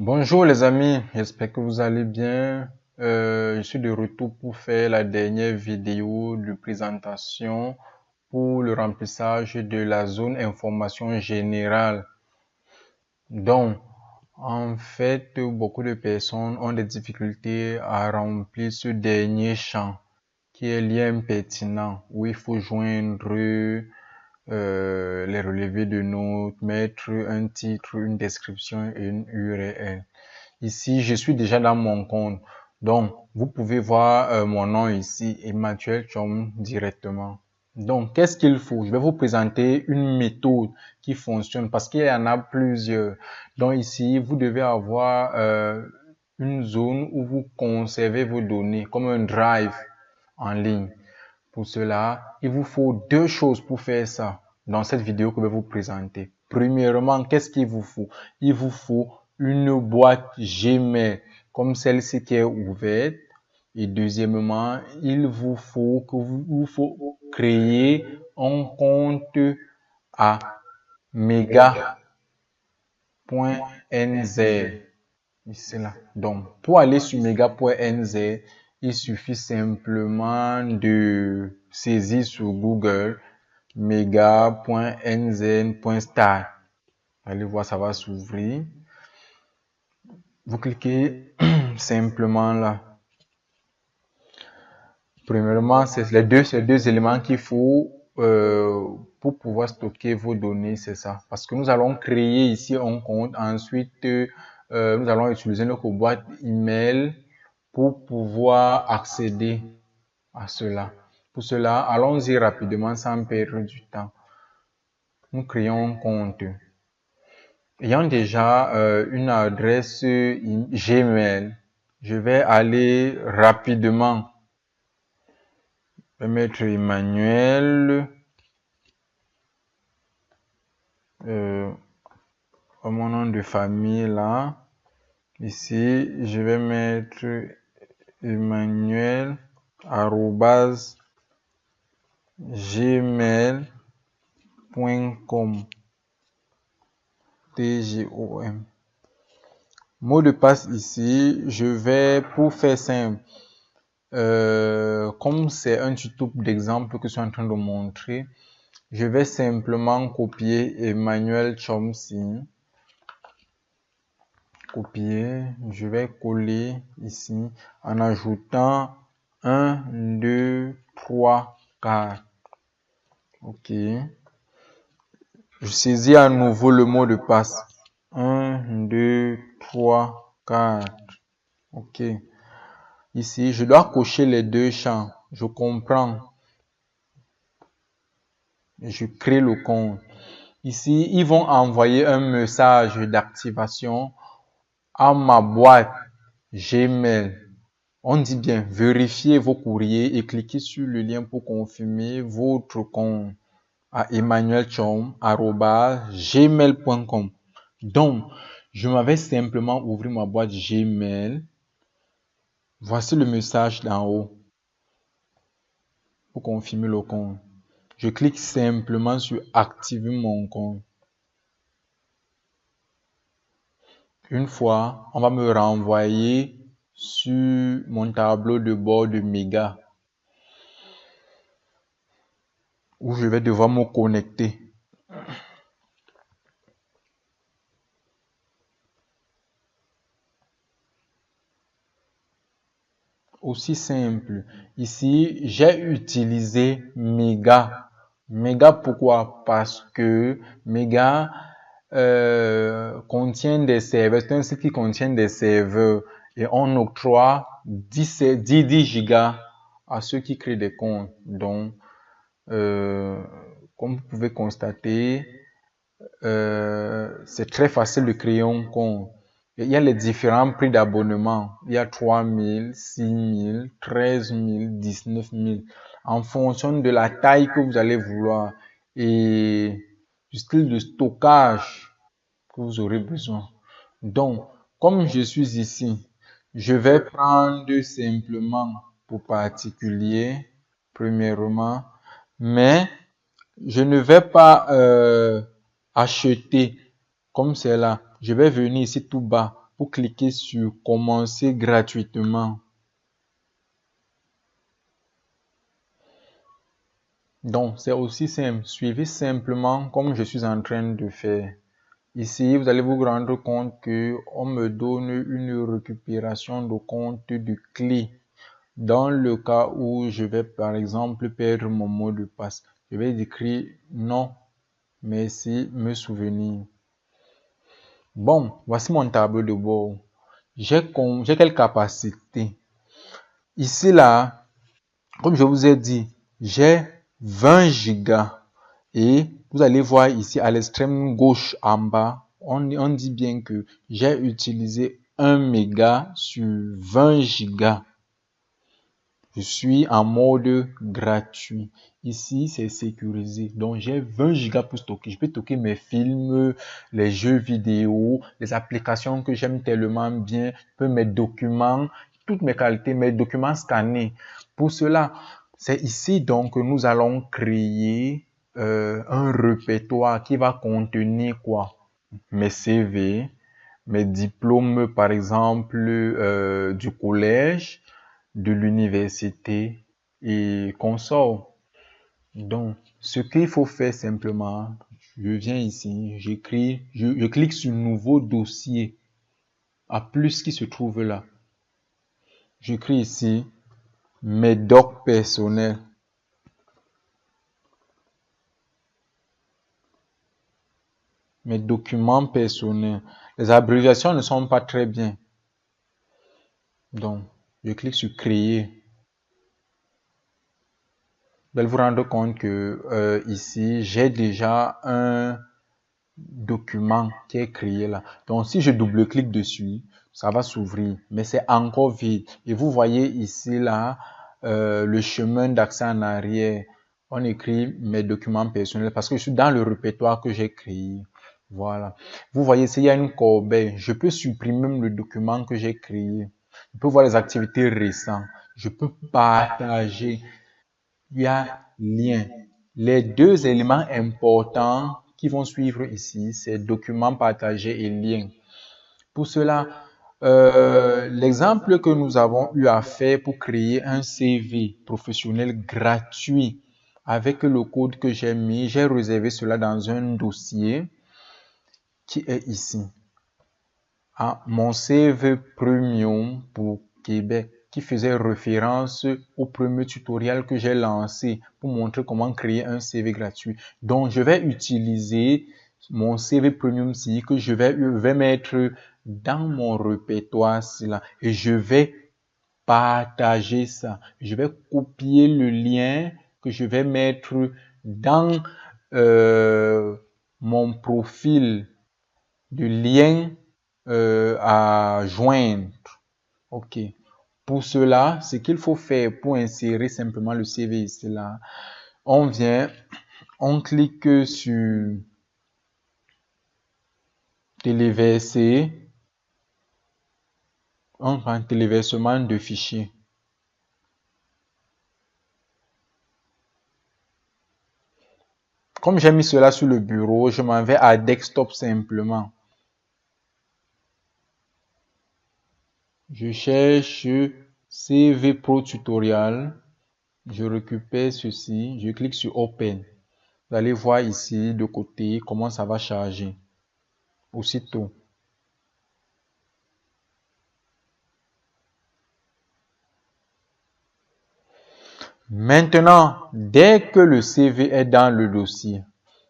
Bonjour les amis, j'espère que vous allez bien. Je suis de retour pour faire la dernière vidéo de présentation pour le remplissage de la zone information générale. Donc, en fait, beaucoup de personnes ont des difficultés à remplir ce dernier champ qui est lien pertinent où il faut joindre les relevés de notes, mettre un titre, une description et une URL. Ici, je suis déjà dans mon compte. Donc, vous pouvez voir mon nom ici, Emmanuel Chom, directement. Donc, qu'est-ce qu'il faut? Je vais vous présenter une méthode qui fonctionne parce qu'il y en a plusieurs. Donc, ici, vous devez avoir une zone où vous conservez vos données, comme un drive en ligne. Pour cela, il vous faut deux choses pour faire ça dans cette vidéo que je vais vous présenter. Premièrement, qu'est-ce qu'il vous faut? Il vous faut une boîte Gmail comme celle-ci qui est ouverte. Et deuxièmement, il vous faut créer un compte à mega.nz. Ici là. Donc, pour aller sur mega.nz, il suffit simplement de saisir sur Google mega.nz.start. Allez voir, ça va s'ouvrir. Vous cliquez simplement là. Premièrement, c'est les deux éléments qu'il faut pour pouvoir stocker vos données, c'est ça. Parce que nous allons créer ici un compte. Ensuite, nous allons utiliser notre boîte email pour pouvoir accéder à cela. Pour cela, allons-y rapidement sans perdre du temps. Nous créons un compte. Ayant déjà une adresse Gmail, je vais aller rapidement. Je vais mettre Emmanuel. Mon nom de famille là. Ici, je vais mettre Emmanuel @gmail.com. TGOM. Mot de passe ici, je vais, pour faire simple, comme c'est un tuto d'exemple que je suis en train de montrer, je vais simplement copier Emmanuel Chomsky. Copier, je vais coller ici en ajoutant 1, 2, 3, 4. Ok. Je saisis à nouveau le mot de passe. 1, 2, 3, 4. Ok. Ici, je dois cocher les deux champs. Je comprends. Je crée le compte. Ici, ils vont envoyer un message d'activation à ma boîte Gmail. On dit bien, vérifiez vos courriers et cliquez sur le lien pour confirmer votre compte à emmanuelchom@gmail.com. Donc, je m'avais simplement ouvert ma boîte Gmail. Voici le message d'en haut pour confirmer le compte. Je clique simplement sur activer mon compte. Une fois, on va me renvoyer sur mon tableau de bord de Mega où je vais devoir me connecter. Aussi simple. Ici, j'ai utilisé Mega. Mega pourquoi? Parce que Mega contient des serveurs. C'est un site qui contient des serveurs et on octroie 10 gigas à ceux qui créent des comptes. Donc, comme vous pouvez constater, c'est très facile de créer un compte. Il y a les différents prix d'abonnement. Il y a 3 000, 6 000, 13 000, 19 000. En fonction de la taille que vous allez vouloir et du style de stockage que vous aurez besoin. Donc, comme je suis ici, je vais prendre simplement pour particulier, premièrement, mais je ne vais pas acheter comme c'est là. Je vais venir ici tout bas. pour cliquer sur commencer gratuitement. Donc, c'est aussi simple. Suivez simplement comme je suis en train de faire. Ici, vous allez vous rendre compte que on me donne une récupération de compte de clé. Dans le cas où je vais, par exemple, perdre mon mot de passe, je vais écrire non, merci, me souvenir. Bon, voici mon tableau de bord. J'ai quelle capacité? Ici, là, comme je vous ai dit, j'ai 20 gigas. Et vous allez voir ici à l'extrême gauche en bas, on dit bien que j'ai utilisé 1 méga sur 20 gigas. Je suis en mode gratuit. Ici, c'est sécurisé. Donc, j'ai 20 gigas pour stocker. Je peux stocker mes films, les jeux vidéo, les applications que j'aime tellement bien, mes documents, toutes mes qualités, mes documents scannés. Pour cela, c'est ici donc que nous allons créer un répertoire qui va contenir quoi? Mes CV, mes diplômes, par exemple, du collège, de l'université et consorts. Donc, ce qu'il faut faire simplement, je viens ici, j'écris, je clique sur nouveau dossier, à plus qui se trouve là. J'écris ici mes docs personnels. Mes documents personnels. Les abréviations ne sont pas très bien. Donc, je clique sur créer. Vous allez vous rendre compte que ici, j'ai déjà un document qui est créé là. Donc, si je double-clique dessus, ça va s'ouvrir, mais c'est encore vide. Et vous voyez ici là, le chemin d'accès en arrière. On écrit mes documents personnels parce que je suis dans le répertoire que j'ai créé. Voilà. Vous voyez, s'il y a une corbeille, je peux supprimer même le document que j'ai créé. Je peux voir les activités récentes. Je peux partager. Il y a lien. Les deux éléments importants qui vont suivre ici, c'est documents partagés et liens. Pour cela, l'exemple que nous avons eu à faire pour créer un CV professionnel gratuit avec le code que j'ai mis, j'ai réservé cela dans un dossier qui est ici. Mon CV Premium pour Québec, qui faisait référence au premier tutoriel que j'ai lancé pour montrer comment créer un CV gratuit. Donc, je vais utiliser mon CV Premium ici que je vais mettre dans mon répertoire là, et je vais partager ça. Je vais copier le lien que je vais mettre dans mon profil de lien à joindre. OK. Pour cela, ce qu'il faut faire pour insérer simplement le CV ici là, on vient, on clique sur téléverser, on prend téléversement de fichiers. Comme j'ai mis cela sur le bureau, je m'en vais à desktop simplement. Je cherche CV Pro Tutorial. Je récupère ceci. Je clique sur Open. Vous allez voir ici de côté comment ça va charger. Aussitôt. Maintenant, dès que le CV est dans le dossier,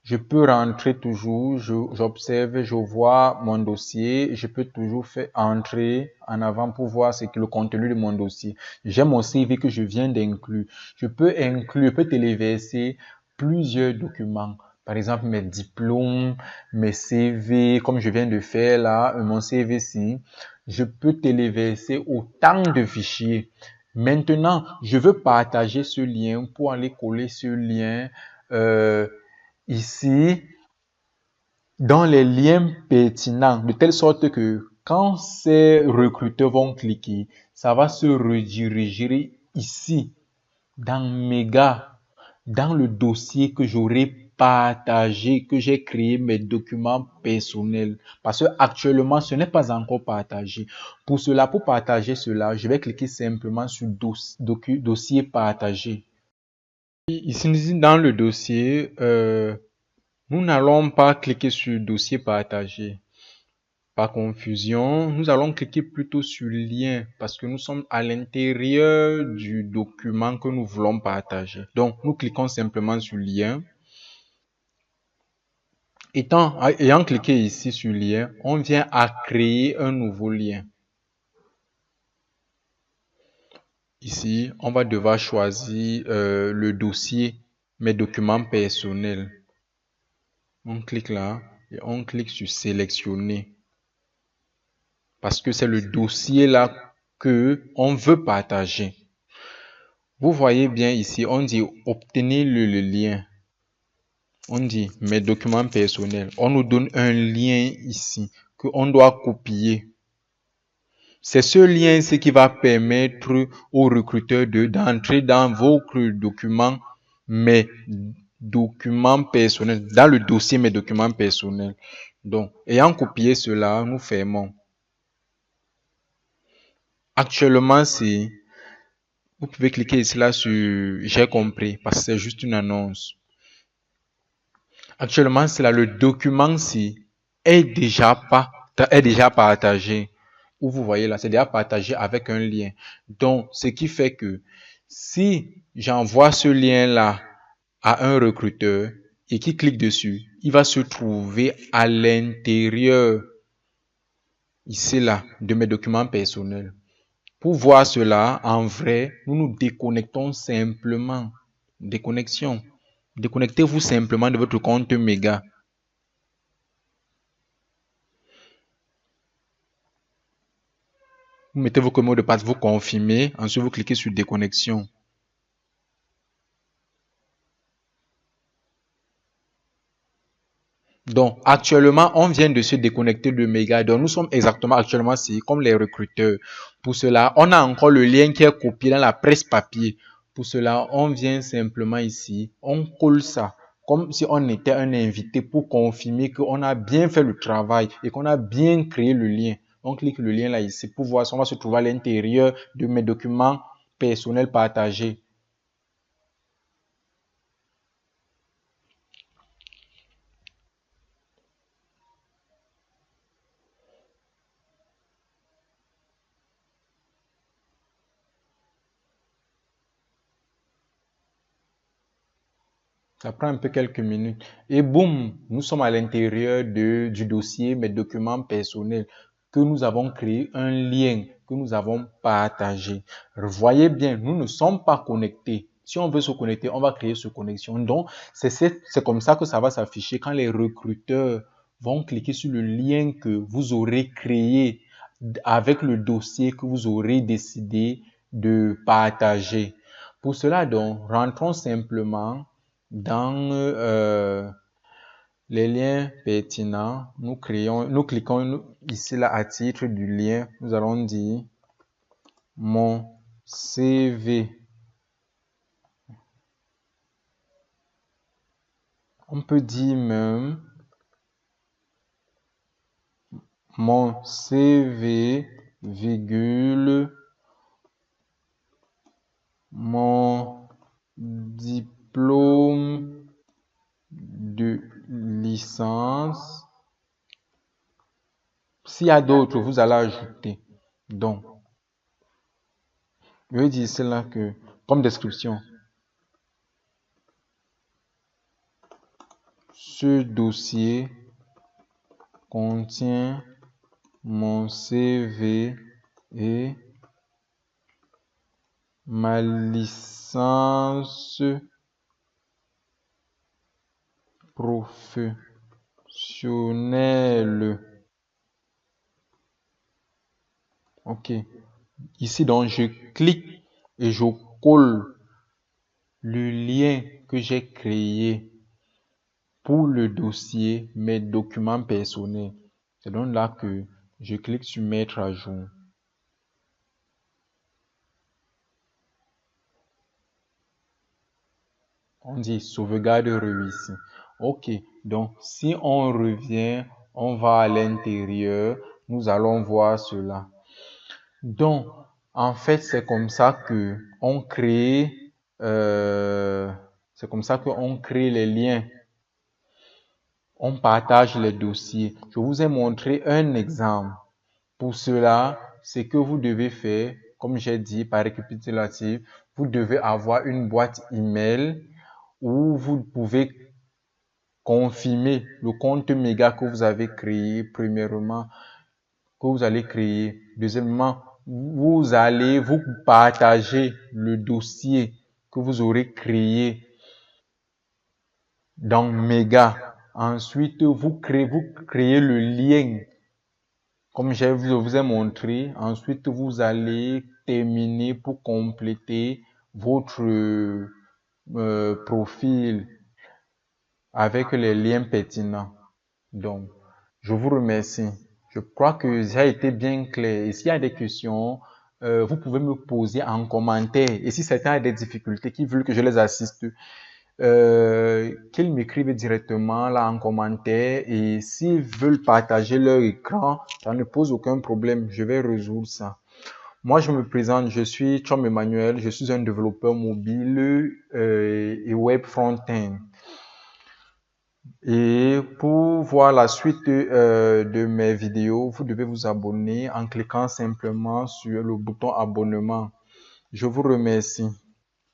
je peux rentrer toujours, j'observe, je vois mon dossier, je peux toujours faire entrer en avant pour voir ce que le contenu de mon dossier. J'ai mon CV que je viens d'inclure. Je peux téléverser plusieurs documents. Par exemple, mes diplômes, mes CV, comme je viens de faire là, mon CV-ci. Je peux téléverser autant de fichiers. Maintenant, je veux partager ce lien pour aller coller ce lien ici dans les liens pertinents, de telle sorte que quand ces recruteurs vont cliquer, ça va se rediriger ici, dans Mega, dans le dossier que j'aurai partager, que j'ai créé mes documents personnels. Parce que actuellement, ce n'est pas encore partagé. Pour cela, pour partager cela, je vais cliquer simplement sur dossier partagé. Ici, dans le dossier, nous n'allons pas cliquer sur dossier partagé. Par confusion, nous allons cliquer plutôt sur lien parce que nous sommes à l'intérieur du document que nous voulons partager. Donc, nous cliquons simplement sur lien. Ayant cliqué ici sur lien, on vient à créer un nouveau lien. Ici, on va devoir choisir le dossier, mes documents personnels. On clique là et on clique sur sélectionner. Parce que c'est le dossier là que on veut partager. Vous voyez bien ici, on dit obtenir le lien. On dit mes documents personnels. On nous donne un lien ici que on doit copier. C'est ce lien ce qui va permettre aux recruteurs d'entrer dans vos documents, mes documents personnels, dans le dossier mes documents personnels. Donc, ayant copié cela, nous fermons. Actuellement, vous pouvez cliquer ici là sur j'ai compris parce que c'est juste une annonce. Actuellement, c'est là le document-ci est déjà partagé. Où vous voyez là, c'est déjà partagé avec un lien. Donc, ce qui fait que si j'envoie ce lien-là à un recruteur et qu'il clique dessus, il va se trouver à l'intérieur, ici là, de mes documents personnels. Pour voir cela en vrai, nous nous déconnectons simplement. Déconnexion. Déconnectez-vous simplement de votre compte Méga. Vous mettez vos mots de passe, vous confirmez, ensuite vous cliquez sur déconnexion. Donc, actuellement, on vient de se déconnecter de Méga. Donc, nous sommes exactement actuellement ici, comme les recruteurs. Pour cela, on a encore le lien qui est copié dans la presse papier. Pour cela, on vient simplement ici, on colle ça, comme si on était un invité pour confirmer qu'on a bien fait le travail et qu'on a bien créé le lien. On clique le lien là ici pour voir si on va se trouver à l'intérieur de mes documents personnels partagés. Ça prend un peu quelques minutes. Et boum, nous sommes à l'intérieur du dossier, mes documents personnels, que nous avons créé un lien, que nous avons partagé. Voyez bien, nous ne sommes pas connectés. Si on veut se connecter, on va créer cette connexion. Donc, c'est comme ça que ça va s'afficher quand les recruteurs vont cliquer sur le lien que vous aurez créé avec le dossier que vous aurez décidé de partager. Pour cela, donc, rentrons simplement dans les liens pertinents. Nous cliquons ici là à titre du lien. Nous allons dire mon CV. On peut dire même mon CV, virgule, mon diplôme de licence. S'il y a d'autres, vous allez ajouter. Donc, je vais dire cela que, comme description, ce dossier contient mon CV et ma licence professionnelle. OK. Ici, donc, je clique et je colle le lien que j'ai créé pour le dossier mes documents personnels. C'est donc là que je clique sur mettre à jour. On dit sauvegarde réussie. Ok, donc si on revient, on va à l'intérieur, nous allons voir cela. Donc, en fait, c'est comme ça que on crée, euh, c'est comme ça qu'on crée les liens. On partage les dossiers. Je vous ai montré un exemple. Pour cela, ce que vous devez faire, comme j'ai dit par récapitulatif, vous devez avoir une boîte email où vous pouvez confirmer le compte méga que vous avez créé, premièrement, que vous allez créer. Deuxièmement, vous allez vous partager le dossier que vous aurez créé dans méga. Ensuite, vous créez le lien comme je vous ai montré. Ensuite, vous allez terminer pour compléter votre profil avec les liens pertinents. Donc, je vous remercie. Je crois que ça a été bien clair. Et s'il y a des questions, vous pouvez me poser en commentaire. Et si certains ont des difficultés, qui veulent que je les assiste, qu'ils m'écrivent directement là en commentaire. Et s'ils veulent partager leur écran, ça ne pose aucun problème. Je vais résoudre ça. Moi, je me présente, je suis Chom Emmanuel, je suis un développeur mobile et web front-end. Et pour voir la suite de mes vidéos, vous devez vous abonner en cliquant simplement sur le bouton abonnement. Je vous remercie.